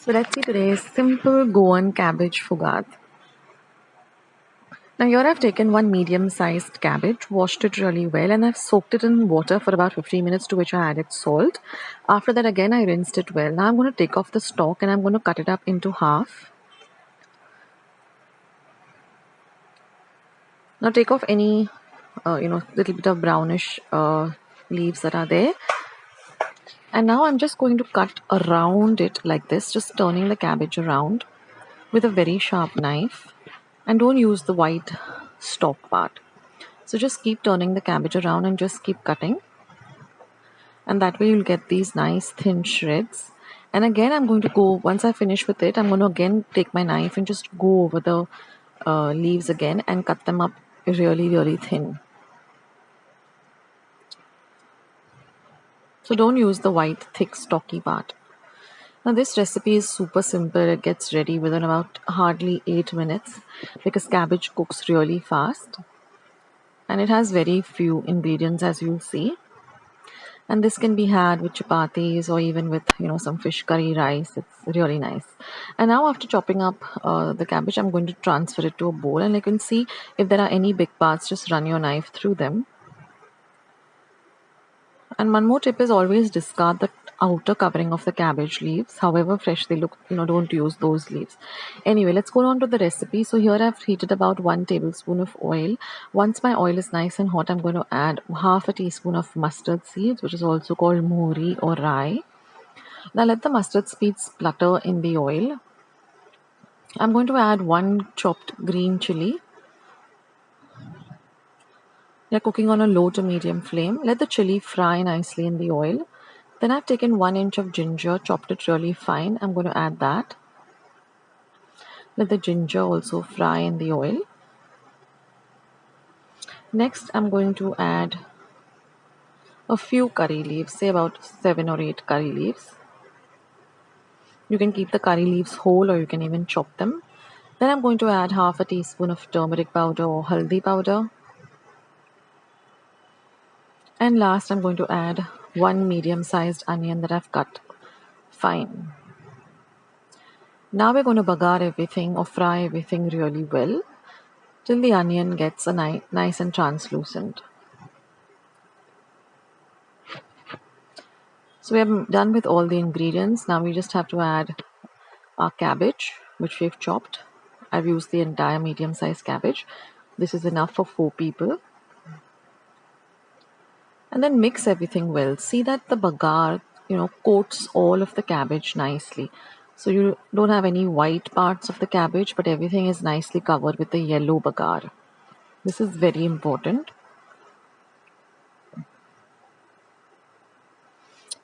So let's see today's simple Goan Cabbage Foogath. Now here I've taken one medium-sized cabbage, washed it really well, and I've soaked it in water for about 15 minutes, to which I added salt. After that again I rinsed it well. Now I'm going to take off the stalk and I'm going to cut it up into half. Now take off any little bit of brownish leaves that are there. And now I'm just going to cut around it like this, just turning the cabbage around with a very sharp knife. And don't use the white stalk part. So just keep turning the cabbage around and just keep cutting. And that way you'll get these nice thin shreds. And again, I'm going to go, once I finish with it, I'm going to again take my knife and just go over the leaves again and cut them up really, really thin. So don't use the white, thick, stocky part. Now this recipe is super simple. It gets ready within about hardly 8 minutes because cabbage cooks really fast. And it has very few ingredients, as you'll see. And this can be had with chapatis or even with some fish curry rice. It's really nice. And now after chopping up the cabbage, I'm going to transfer it to a bowl, and you can see if there are any big parts, just run your knife through them. And one more tip is always discard the outer covering of the cabbage leaves. However fresh they look, don't use those leaves. Anyway, let's go on to the recipe. So here I've heated about 1 tablespoon of oil. Once my oil is nice and hot, I'm going to add half a teaspoon of mustard seeds, which is also called mori or rye. Now let the mustard seeds splutter in the oil. I'm going to add 1 chopped green chili. They're cooking on a low to medium flame. Let the chili fry nicely in the oil. Then I've taken 1 inch of ginger, chopped it really fine. I'm going to add that. Let the ginger also fry in the oil. Next, I'm going to add a few curry leaves, say about 7 or 8 curry leaves. You can keep the curry leaves whole or you can even chop them. Then I'm going to add half a teaspoon of turmeric powder or haldi powder. And last, I'm going to add 1 medium-sized onion that I've cut fine. Now we're going to bagar everything or fry everything really well till the onion gets a nice and translucent. So we are done with all the ingredients. Now we just have to add our cabbage, which we've chopped. I've used the entire medium-sized cabbage. This is enough for 4 people. And then mix everything well. See that the bagar, coats all of the cabbage nicely. So you don't have any white parts of the cabbage, but everything is nicely covered with the yellow bagar. This is very important.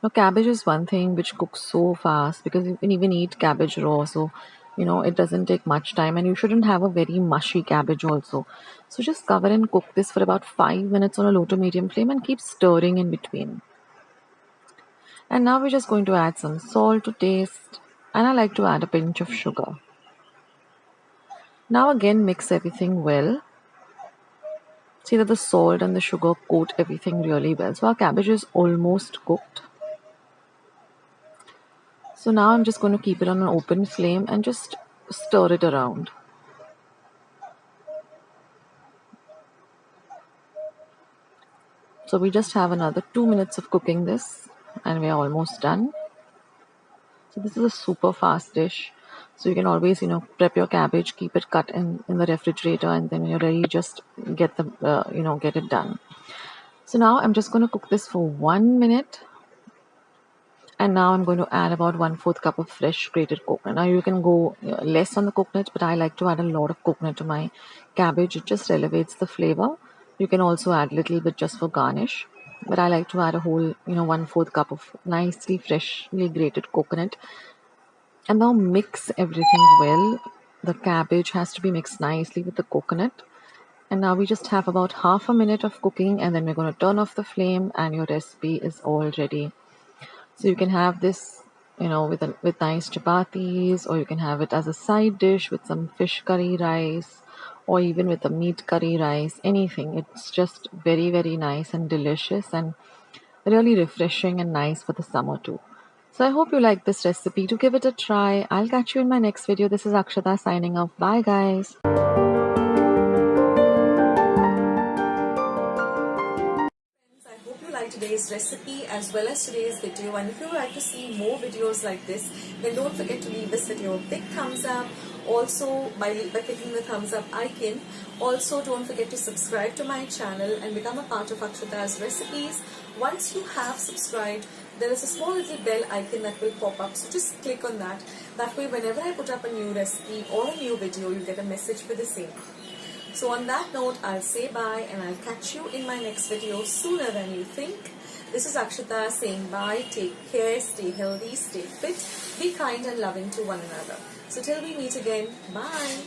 Now, cabbage is one thing which cooks so fast because you can even eat cabbage raw. So, it doesn't take much time, and you shouldn't have a very mushy cabbage also. So just cover and cook this for about 5 minutes on a low to medium flame and keep stirring in between. And now we're just going to add some salt to taste, and I like to add a pinch of sugar. Now again mix everything well. See that the salt and the sugar coat everything really well. So our cabbage is almost cooked. So now I'm just going to keep it on an open flame and just stir it around. So we just have another 2 minutes of cooking this and we are almost done. So this is a super fast dish. So you can always, prep your cabbage, keep it cut in the refrigerator, and then when you're ready, just get get it done. So now I'm just going to cook this for 1 minute. And now I'm going to add about 1/4 cup of fresh grated coconut. Now you can go less on the coconut, but I like to add a lot of coconut to my cabbage. It just elevates the flavor. You can also add a little bit just for garnish. But I like to add a whole, 1/4 cup of nicely freshly grated coconut. And now mix everything well. The cabbage has to be mixed nicely with the coconut. And now we just have about half a minute of cooking, and then we're going to turn off the flame and your recipe is all ready. So you can have this, with nice chapatis, or you can have it as a side dish with some fish curry rice, or even with a meat curry rice, anything. It's just very, very nice and delicious and really refreshing and nice for the summer too. So I hope you like this recipe. To give it a try, I'll catch you in my next video. This is Akshata signing off. Bye guys. I hope you liked today's recipe as well as today's video, and if you would like to see more videos like this, then don't forget to leave this video a big thumbs up. Also, by clicking the thumbs up icon. Also, don't forget to subscribe to my channel and become a part of Akshata's recipes. Once you have subscribed, there is a small little bell icon that will pop up, so just click on that. That way, whenever I put up a new recipe or a new video, you get a message for the same. So on that note, I'll say bye and I'll catch you in my next video sooner than you think. This is Akshata saying bye. Take care, stay healthy, stay fit, be kind and loving to one another. So till we meet again, bye.